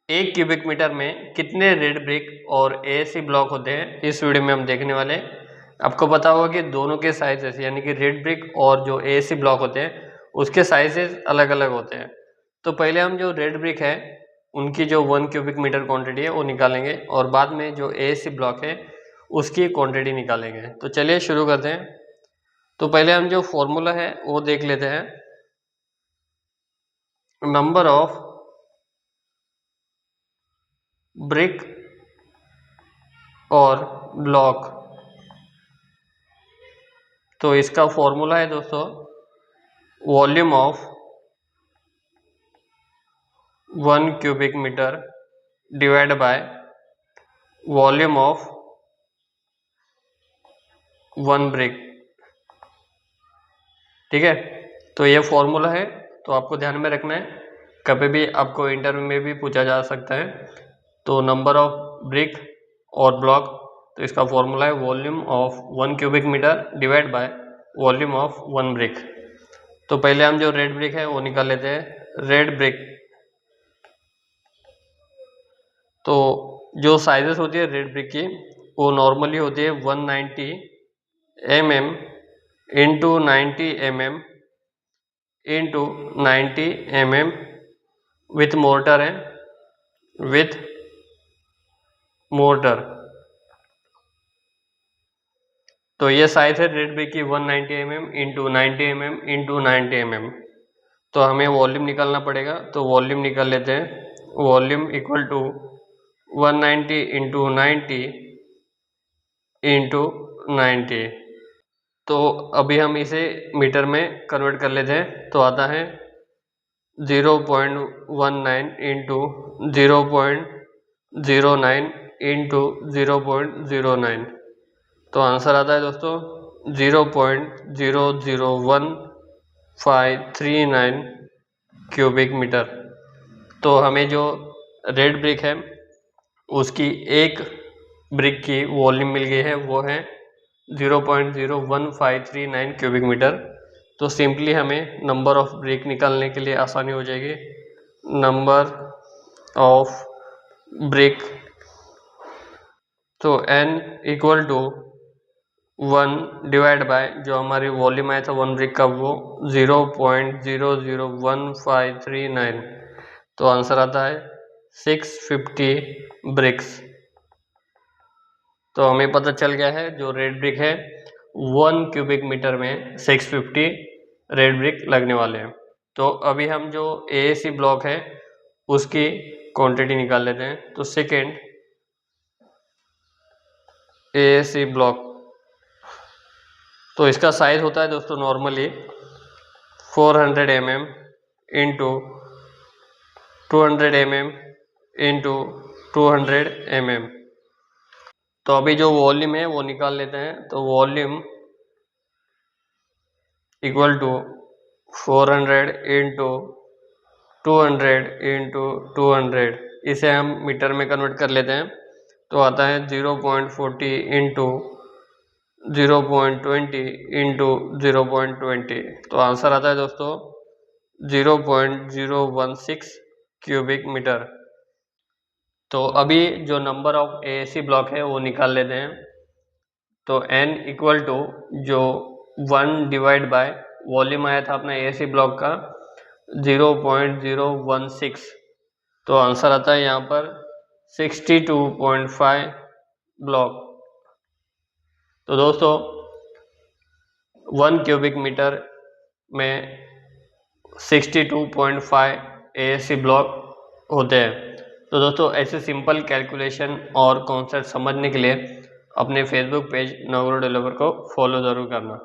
1 cubic metre में कितने red brick और एएससी ब्लॉक होते हैं, इस वीडियो में हम देखने वाले हैं। आपको पता होगा कि दोनों के साइजेस यानी कि रेड ब्रिक और जो एएससी ब्लॉक होते हैं उसके साइजेस अलग अलग होते हैं। तो पहले हम जो रेड ब्रिक है उनकी जो 1 क्यूबिक मीटर क्वांटिटी है वो निकालेंगे और बाद में जो एएससी ब्लॉक है उसकी क्वांटिटी निकालेंगे। तो चलिए शुरू करते हैं। तो पहले हम जो फॉर्मूला है वो देख लेते हैं। नंबर ऑफ ब्रिक और ब्लॉक, तो इसका फॉर्मूला है दोस्तों volume of 1 cubic metre divide by volume of 1 brick. ठीक है, तो ये फॉर्मूला है, तो आपको ध्यान में रखना है, कभी भी आपको इंटरव्यू में भी पूछा जा सकता है। तो नंबर ऑफ ब्रिक और ब्लॉक, तो इसका फॉर्मूला है volume of 1 cubic metre divide by volume of 1 brick. तो पहले हम जो रेड ब्रिक है वो निकाल लेते हैं। रेड ब्रिक, तो जो साइजेस होती है रेड ब्रिक की वो नॉर्मली होती है 190 mm into 90 mm into 90 mm with mortar है, विथ मोर्टर। तो ये साइज है रेड ब्रिक की 190 mm into 90 mm into 90 mm। तो हमें वॉल्यूम निकालना पड़ेगा, तो वॉल्यूम निकाल लेते हैं। Volume equal to 190 into 90 into 90। तो अभी हम इसे मीटर में कन्वर्ट कर लेते हैं, तो आता है 0.19 इंटू 0.09 इंटू 0.09। तो आंसर आता है दोस्तों 0.001539 क्यूबिक मीटर। तो हमें जो रेड ब्रिक है उसकी एक ब्रिक की वॉल्यूम मिल गई है, वो है 0.01539 क्यूबिक मीटर। तो सिंपली हमें नंबर ऑफ ब्रिक निकालने के लिए आसानी हो जाएगी। नंबर ऑफ ब्रिक, तो n equal to 1 divide by जो हमारी वॉल्यूम आया था 1 ब्रिक का वो 0.001539। तो आंसर आता है 650 ब्रिक्स। तो हमें पता चल गया है जो रेड ब्रिक है 1 क्यूबिक मीटर में 650 रेड ब्रिक लगने वाले हैं। तो अभी हम जो एएससी ब्लॉक है उसकी क्वांटिटी निकाल लेते हैं। तो सेकेंड एएससी ब्लॉक, तो इसका साइज होता है दोस्तों normally 400 mm into 200 mm into 200 mm। तो अभी जो वॉल्यूम है वो निकाल लेते हैं। तो volume equal to 400 into 200 into 200, इसे हम मीटर में कन्वर्ट कर लेते हैं। तो आता है 0.40 इंटू 0.20 इंटू 0.20। तो आंसर आता है दोस्तों 0.016 क्यूबिक मीटर। तो अभी जो नंबर ऑफ एएससी ब्लॉक है वो निकाल लेते हैं। तो n इक्वल टू जो 1 डिवाइड बाय वॉल्यूम आया था अपना एएससी ब्लॉक का 0.016। तो आंसर आता है यहाँ पर 62.5 ब्लॉक। तो दोस्तों 1 क्यूबिक मीटर में 62.5 एएससी ब्लॉक होते हैं। तो दोस्तों ऐसे सिंपल कैलकुलेशन और कॉन्सेप्ट समझने के लिए अपने फेसबुक पेज नवग्रो डेवलपर को फॉलो ज़रूर करना।